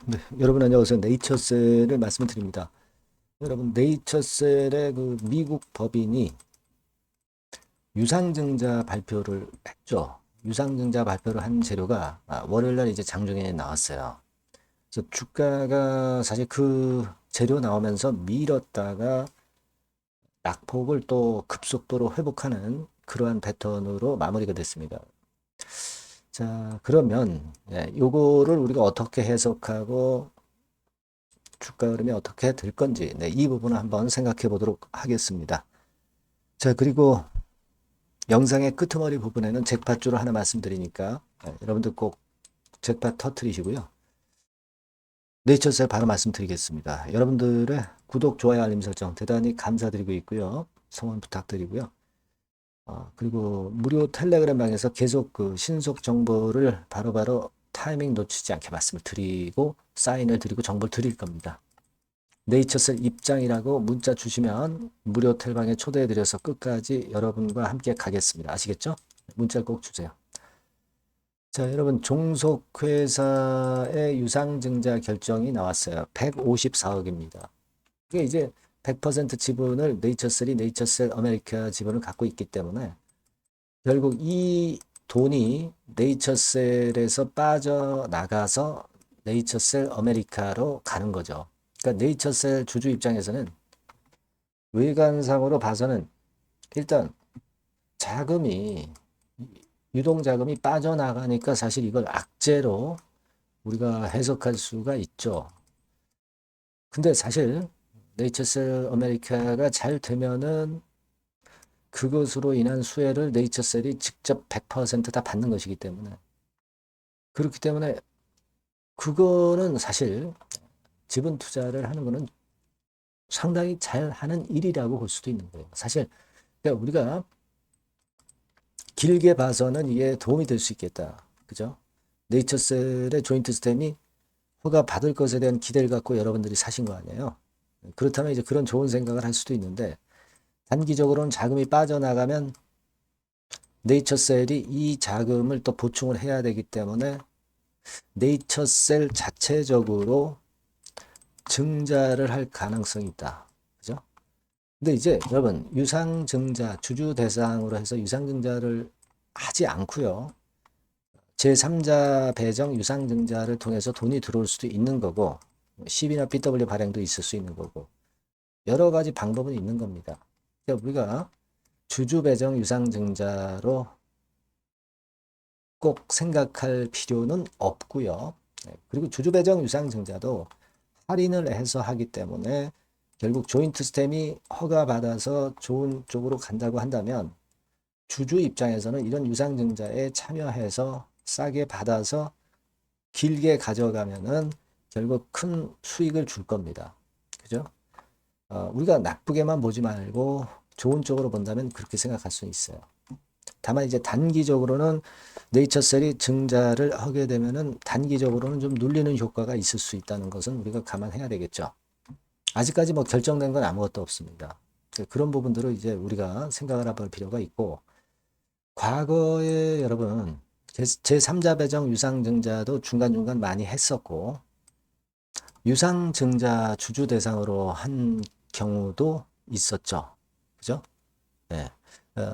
네, 여러분 안녕하세요. 네이처셀을 말씀드립니다. 여러분 네이처셀의 그 미국 법인이 유상증자 발표를 했죠. 유상증자 발표를 한 재료가 월요일 날 이제 장중에 나왔어요. 그래서 주가가 사실 그 재료 나오면서 밀었다가 낙폭을 또 급속도로 회복하는 그러한 패턴으로 마무리가 됐습니다. 자, 그러면 요거를 우리가 어떻게 해석하고 주가 흐름이 어떻게 될 건지 이 부분을 한번 생각해 보도록 하겠습니다. 자, 그리고 영상의 끄트머리 부분에는 잭팟주를 하나 말씀드리니까 여러분들 꼭 잭팟 터트리시고요. 네이처셀 바로 말씀드리겠습니다. 여러분들의 구독, 좋아요, 알림 설정 대단히 감사드리고 있고요. 성원 부탁드리고요. 그리고 무료 텔레그램 방에서 계속 그 신속 정보를 바로바로 타이밍 놓치지 않게 말씀을 드리고 사인을 드리고 정보를 드릴 겁니다. 네이처셀 입장이라고 문자 주시면 무료 텔방에 초대해드려서 끝까지 여러분과 함께 가겠습니다. 아시겠죠? 문자 꼭 주세요. 자, 여러분 종속회사의 유상증자 결정이 나왔어요. 154억입니다. 이게 이제 100% 지분을 네이처셀 아메리카 지분을 갖고 있기 때문에 결국 이 돈이 네이처셀에서 빠져나가서 네이처셀 아메리카로 가는 거죠. 그러니까 네이처셀 주주 입장에서는 외관상으로 봐서는 일단 자금이 유동자금이 빠져나가니까 사실 이걸 악재로 우리가 해석할 수가 있죠. 근데 사실 네이처셀 아메리카가 잘 되면은 그것으로 인한 수혜를 네이처셀이 직접 100%다 받는 것이기 때문에 그렇기 때문에 그거는 사실 지분 투자를 하는 거는 상당히 잘 하는 일이라고 볼 수도 있는 거예요. 사실 그러니까 우리가 길게 봐서는 이게 도움이 될 수 있겠다. 그죠? 네이처셀의 조인트 스템이 허가 받을 것에 대한 기대를 갖고 여러분들이 사신 거 아니에요. 그렇다면 이제 그런 좋은 생각을 할 수도 있는데 단기적으로는 자금이 빠져나가면 네이처셀이 이 자금을 또 보충을 해야 되기 때문에 네이처셀 자체적으로 증자를 할 가능성이 있다. 그죠? 근데 이제 여러분 유상증자 주주 대상으로 해서 유상증자를 하지 않고요. 제3자 배정 유상증자를 통해서 돈이 들어올 수도 있는 거고 CB나 BW 발행도 있을 수 있는 거고 여러 가지 방법은 있는 겁니다. 그러니까 우리가 주주 배정 유상증자로 꼭 생각할 필요는 없고요. 그리고 주주 배정 유상증자도 할인을 해서 하기 때문에 결국 조인트 스템이 허가받아서 좋은 쪽으로 간다고 한다면 주주 입장에서는 이런 유상증자에 참여해서 싸게 받아서 길게 가져가면은 결국 큰 수익을 줄 겁니다. 그죠? 우리가 나쁘게만 보지 말고 좋은 쪽으로 본다면 그렇게 생각할 수 있어요. 다만 이제 단기적으로는 네이처셀이 증자를 하게 되면은 단기적으로는 좀 눌리는 효과가 있을 수 있다는 것은 우리가 감안해야 되겠죠. 아직까지 뭐 결정된 건 아무것도 없습니다. 그런 부분들을 이제 우리가 생각을 해볼 필요가 있고 과거에 여러분 제3자 배정 유상증자도 중간중간 많이 했었고 유상증자 주주 대상으로 한 경우도 있었죠. 그죠? 네.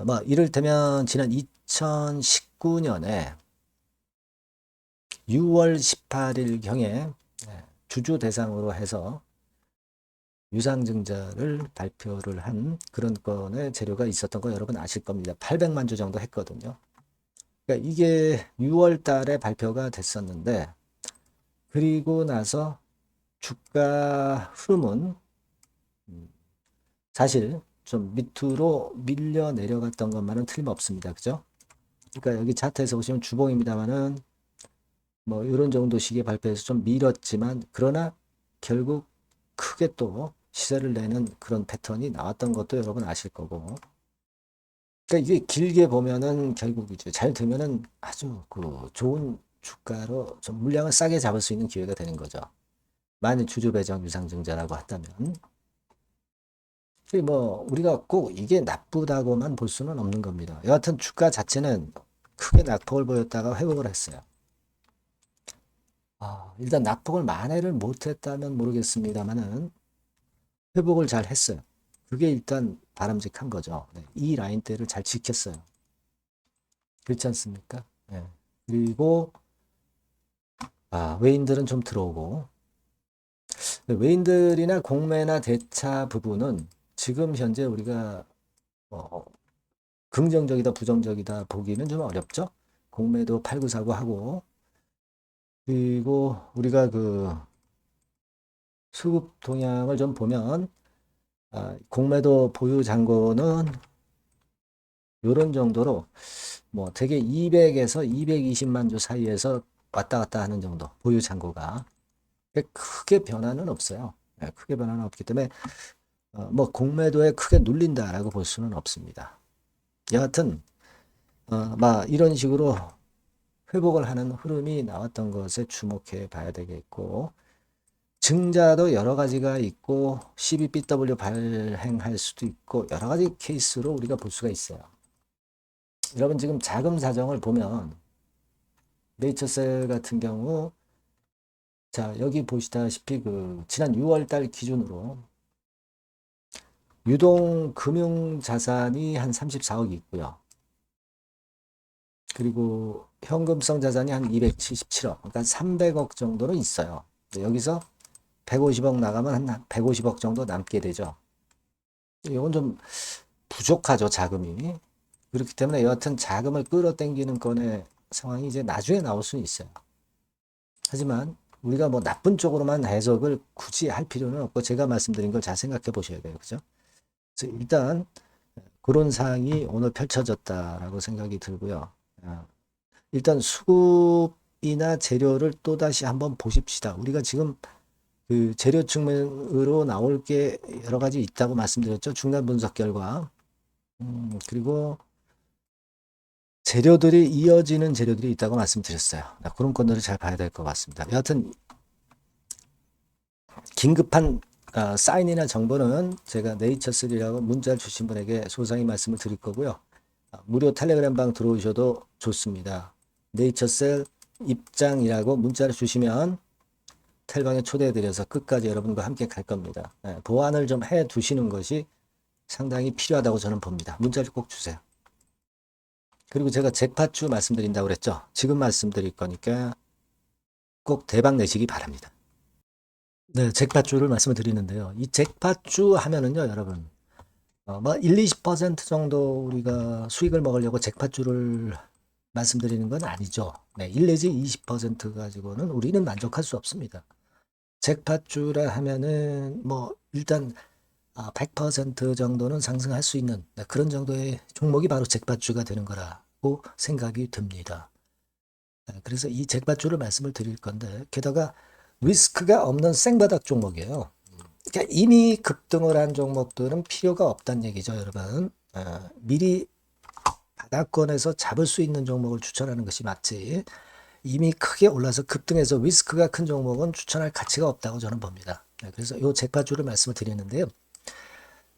뭐 이를테면 지난 2019년에 6월 18일경에 주주 대상으로 해서 유상증자를 발표를 한 그런 건의 재료가 있었던 거 여러분 아실 겁니다. 800만 주 정도 했거든요. 그러니까 이게 6월 달에 발표가 됐었는데 그리고 나서 주가 흐름은 사실 좀 밑으로 밀려 내려갔던 것만은 틀림없습니다. 그죠? 그러니까 여기 차트에서 보시면 주봉입니다만은 뭐 이런 정도식의 발표에서 좀 밀었지만 그러나 결국 크게 또 시세를 내는 그런 패턴이 나왔던 것도 여러분 아실 거고. 그러니까 이게 길게 보면은 결국 이제 잘 되면은 아주 그 좋은 주가로 좀 물량을 싸게 잡을 수 있는 기회가 되는 거죠. 만일 주주 배정 유상증자라고 한다면. 뭐 우리가 꼭 이게 나쁘다고만 볼 수는 없는 겁니다. 여하튼 주가 자체는 크게 낙폭을 보였다가 회복을 했어요. 일단 낙폭을 만회를 못했다면 모르겠습니다만은 회복을 잘 했어요. 그게 일단 바람직한 거죠. 네, 이 라인대를 잘 지켰어요. 그렇지 않습니까? 네. 그리고 외인들은 좀 들어오고, 외인들이나 공매나 대차 부분은 지금 현재 우리가 긍정적이다 부정적이다 보기는 좀 어렵죠. 공매도 팔고 사고 하고, 그리고 우리가 그 수급 동향을 좀 보면 공매도 보유 잔고는 이런 정도로 뭐 되게 200에서 220만 주 사이에서 왔다 갔다 하는 정도 보유 잔고가 크게 변화는 없어요. 네, 크게 변화는 없기 때문에 뭐 공매도에 크게 눌린다라고 볼 수는 없습니다. 여하튼 막 이런 식으로 회복을 하는 흐름이 나왔던 것에 주목해 봐야 되겠고, 증자도 여러 가지가 있고 12BW 발행할 수도 있고 여러 가지 케이스로 우리가 볼 수가 있어요. 여러분 지금 자금 사정을 보면 네이처셀 같은 경우 자 여기 보시다시피 그 지난 6월 달 기준으로 유동 금융 자산이 한 34억이 있고요. 그리고 현금성 자산이 한 277억, 그러니까 300억 정도는 있어요. 여기서 150억 나가면 한 150억 정도 남게 되죠. 이건 좀 부족하죠, 자금이. 그렇기 때문에 여하튼 자금을 끌어당기는 건의 상황이 이제 나중에 나올 수는 있어요. 하지만 우리가 뭐 나쁜 쪽으로만 해석을 굳이 할 필요는 없고 제가 말씀드린 걸 잘 생각해 보셔야 돼요. 그죠? 그래서 일단 그런 상황이 오늘 펼쳐졌다라고 생각이 들고요. 일단 수급이나 재료를 또다시 한번 보십시다. 우리가 지금 그 재료 측면으로 나올 게 여러 가지 있다고 말씀드렸죠. 중간 분석 결과. 그리고 재료들이 이어지는 재료들이 있다고 말씀드렸어요. 그런 건들을 잘 봐야 될 것 같습니다. 여하튼 긴급한 사인이나 정보는 제가 네이처3라고 문자를 주신 분에게 소상히 말씀을 드릴 거고요. 무료 텔레그램 방 들어오셔도 좋습니다. 네이처셀 입장이라고 문자를 주시면 텔방에 초대해드려서 끝까지 여러분과 함께 갈 겁니다. 보완을 좀 해 두시는 것이 상당히 필요하다고 저는 봅니다. 문자를 꼭 주세요. 그리고 제가 잭팟주 말씀드린다고 그랬죠. 지금 말씀드릴 거니까 꼭 대박 내시기 바랍니다. 네, 잭팟주를 말씀을 드리는데요. 이 잭팟주 하면은요, 여러분, 뭐 1, 20% 정도 우리가 수익을 먹으려고 잭팟주를 말씀드리는 건 아니죠. 네, 1 내지 20% 가지고는 우리는 만족할 수 없습니다. 잭팟주라 하면은 뭐 일단 100% 정도는 상승할 수 있는 그런 정도의 종목이 바로 잭팟주가 되는 거라고 생각이 듭니다. 그래서 이 잭팟주를 말씀을 드릴 건데 게다가 리스크가 없는 생바닥 종목이에요. 그러니까 이미 급등을 한 종목들은 필요가 없다는 얘기죠, 여러분. 미리 바닥권에서 잡을 수 있는 종목을 추천하는 것이 맞지. 이미 크게 올라서 급등해서 리스크가 큰 종목은 추천할 가치가 없다고 저는 봅니다. 그래서 이 잭팟주를 말씀을 드리는데요.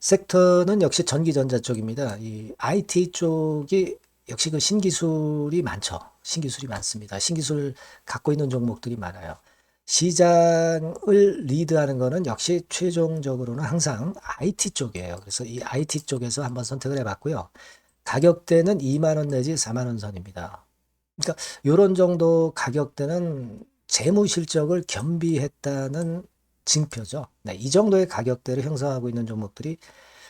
섹터는 역시 전기전자 쪽입니다. 이 IT 쪽이 역시 그 신기술이 많죠. 신기술이 많습니다. 신기술 갖고 있는 종목들이 많아요. 시장을 리드하는 거는 역시 최종적으로는 항상 IT 쪽이에요. 그래서 이 IT 쪽에서 한번 선택을 해봤고요. 가격대는 2만 원 내지 4만 원 선입니다. 그러니까 이런 정도 가격대는 재무 실적을 겸비했다는 징표죠. 네, 이 정도의 가격대를 형성하고 있는 종목들이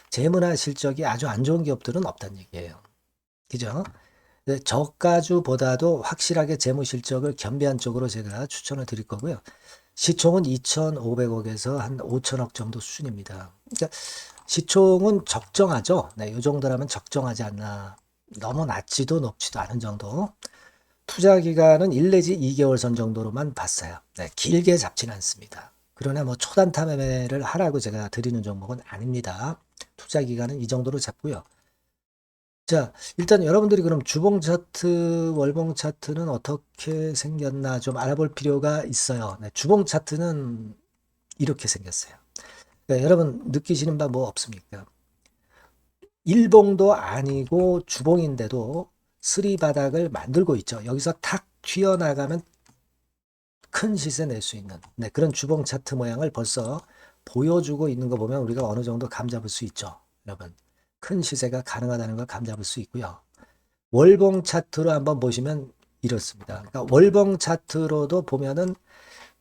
재무나 실적이 아주 안 좋은 기업들은 없다는 얘기예요. 그죠? 네, 저가주보다도 확실하게 재무 실적을 겸비한 쪽으로 제가 추천을 드릴 거고요. 시총은 2,500억에서 한 5천억 정도 수준입니다. 그러니까 시총은 적정하죠. 네, 이 정도라면 적정하지 않나. 너무 낮지도 높지도 않은 정도. 투자 기간은 1 내지 2개월 선 정도로만 봤어요. 네, 길게 잡지는 않습니다. 그러나 뭐 초단타 매매를 하라고 제가 드리는 종목은 아닙니다. 투자 기간은 이 정도로 잡고요. 자, 일단 여러분들이 그럼 주봉 차트, 월봉 차트는 어떻게 생겼나 좀 알아볼 필요가 있어요. 네, 주봉 차트는 이렇게 생겼어요. 네, 여러분 느끼시는 바 뭐 없습니까? 일봉도 아니고 주봉인데도 쓰리 바닥을 만들고 있죠. 여기서 탁 튀어나가면 큰 시세 낼 수 있는 그런 주봉 차트 모양을 벌써 보여주고 있는 거 보면 우리가 어느 정도 감잡을 수 있죠. 여러분, 큰 시세가 가능하다는 걸 감잡을 수 있고요. 월봉 차트로 한번 보시면 이렇습니다. 그러니까 월봉 차트로도 보면은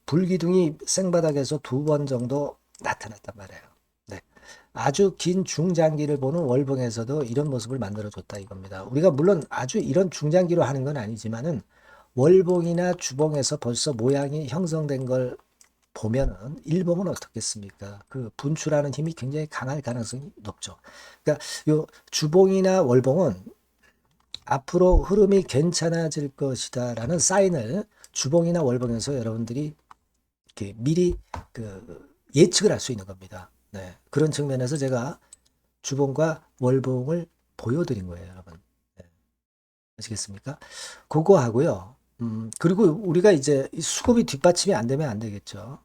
불기둥이 생바닥에서 2번 정도 나타났단 말이에요. 네. 아주 긴 중장기를 보는 월봉에서도 이런 모습을 만들어줬다 이겁니다. 우리가 물론 아주 이런 중장기로 하는 건 아니지만은 월봉이나 주봉에서 벌써 모양이 형성된 걸 보면은 일봉은 어떻겠습니까? 그 분출하는 힘이 굉장히 강할 가능성이 높죠. 그러니까 요 주봉이나 월봉은 앞으로 흐름이 괜찮아질 것이다라는 사인을 주봉이나 월봉에서 여러분들이 이렇게 미리 예측을 할 수 있는 겁니다. 네. 그런 측면에서 제가 주봉과 월봉을 보여드린 거예요, 여러분. 네. 아시겠습니까? 그거 하고요. 그리고 우리가 이제 수급이 뒷받침이 안 되면 안 되겠죠.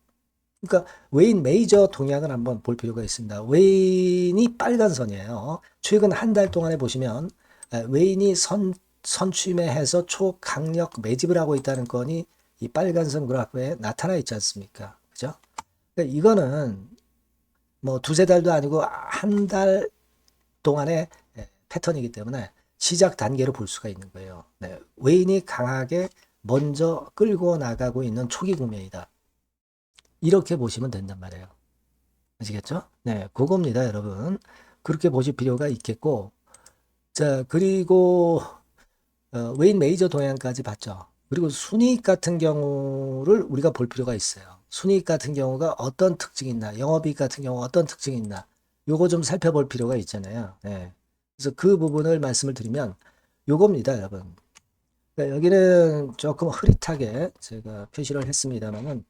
그러니까 웨인 메이저 동향을 한번 볼 필요가 있습니다. 웨인이 빨간 선이에요. 최근 한 달 동안에 보시면 웨인이 선취매해서 초강력 매집을 하고 있다는 건이 이 빨간 선 그래프에 나타나 있지 않습니까? 그죠? 그러니까 이거는 뭐 2~3달도 아니고 한 달 동안의 패턴이기 때문에 시작 단계로 볼 수가 있는 거예요. 네. 웨인이 강하게 먼저 끌고 나가고 있는 초기 국면이다. 이렇게 보시면 된단 말이에요. 아시겠죠? 네, 그겁니다, 여러분. 그렇게 보실 필요가 있겠고, 자, 그리고 웨인 메이저 동향까지 봤죠. 그리고 순이익 같은 경우를 우리가 볼 필요가 있어요. 순이익 같은 경우가 어떤 특징이 있나, 영업이익 같은 경우 어떤 특징이 있나, 요거 좀 살펴볼 필요가 있잖아요. 네. 그래서 그 부분을 말씀을 드리면 요겁니다, 여러분. 그러니까 여기는 조금 흐릿하게 제가 표시를 했습니다만은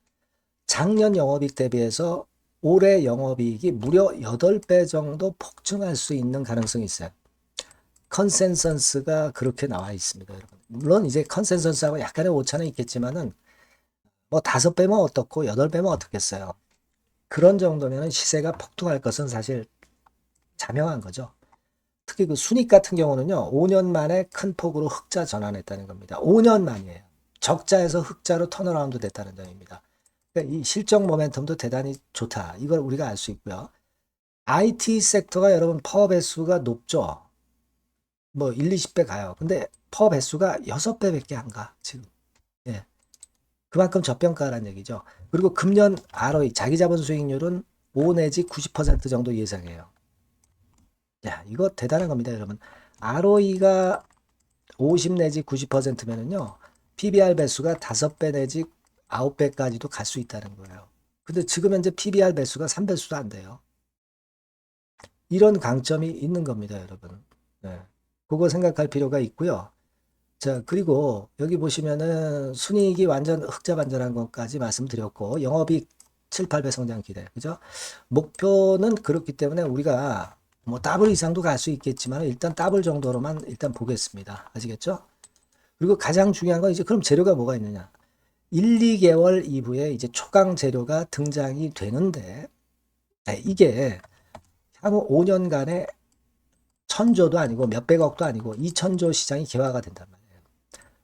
작년 영업이익 대비해서 올해 영업이익이 무려 8배 정도 폭증할 수 있는 가능성이 있어요. 컨센서스가 그렇게 나와 있습니다, 여러분. 물론 이제 컨센서스하고 약간의 오차는 있겠지만은 뭐 5배면 어떻고 8배면 어떻겠어요. 그런 정도면 시세가 폭등할 것은 사실 자명한 거죠. 특히 그 순익 같은 경우는요, 5년 만에 큰 폭으로 흑자 전환했다는 겁니다. 5년 만이에요. 적자에서 흑자로 턴어라운드 됐다는 점입니다. 그러니까 이 실적 모멘텀도 대단히 좋다. 이걸 우리가 알 수 있고요. IT 섹터가 여러분 파워 배수가 높죠. 뭐 1, 20배 가요. 근데 파워 배수가 6배밖에 안 가, 지금. 예. 그만큼 저평가라는 얘기죠. 그리고 금년 ROE, 자기 자본 수익률은 5 내지 90% 정도 예상해요. 야, 이거 대단한 겁니다, 여러분. ROE가 50 내지 90%면은요, PBR 배수가 5배 내지 9배까지도 갈 수 있다는 거예요. 근데 지금 현재 PBR 배수가 3배수도 안 돼요. 이런 강점이 있는 겁니다, 여러분. 네. 그거 생각할 필요가 있고요. 자, 그리고 여기 보시면은 순이익이 완전 흑자 반전한 것까지 말씀드렸고, 영업이익 7, 8배 성장 기대. 그죠? 목표는 그렇기 때문에 우리가 뭐 더블 이상도 갈 수 있겠지만 일단 더블 정도로만 일단 보겠습니다. 아시겠죠? 그리고 가장 중요한 건 이제 그럼 재료가 뭐가 있느냐? 1, 2개월 이후에 이제 초강 재료가 등장이 되는데, 이게 향후 5년간의 1,000조도 아니고 몇백억도 아니고 2,000조 시장이 개화가 된단 말이에요.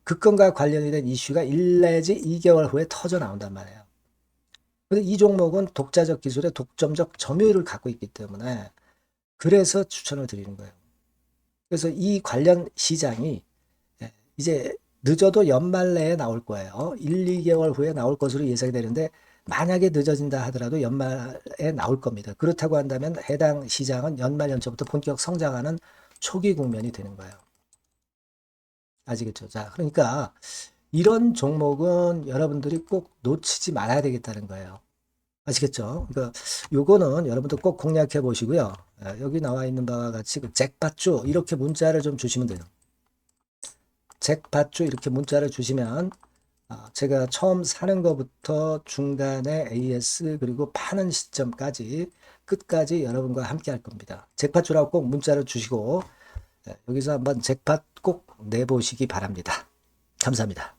그건과 관련이 된 이슈가 1 내지 2개월 후에 터져 나온단 말이에요. 근데 이 종목은 독자적 기술의 독점적 점유율을 갖고 있기 때문에 그래서 추천을 드리는 거예요. 그래서 이 관련 시장이 이제 늦어도 연말 내에 나올 거예요. 1, 2개월 후에 나올 것으로 예상이 되는데 만약에 늦어진다 하더라도 연말에 나올 겁니다. 그렇다고 한다면 해당 시장은 연말 연초부터 본격 성장하는 초기 국면이 되는 거예요. 아시겠죠? 자, 그러니까 이런 종목은 여러분들이 꼭 놓치지 말아야 되겠다는 거예요. 아시겠죠? 그러니까 요거는 여러분들 꼭 공략해 보시고요. 여기 나와 있는 바와 같이 그 잭팟주 이렇게 문자를 좀 주시면 돼요. 잭팟주 이렇게 문자를 주시면 제가 처음 사는 것부터 중간에 AS 그리고 파는 시점까지 끝까지 여러분과 함께 할 겁니다. 잭팟주라고 꼭 문자를 주시고 여기서 한번 잭팟 꼭 내보시기 바랍니다. 감사합니다.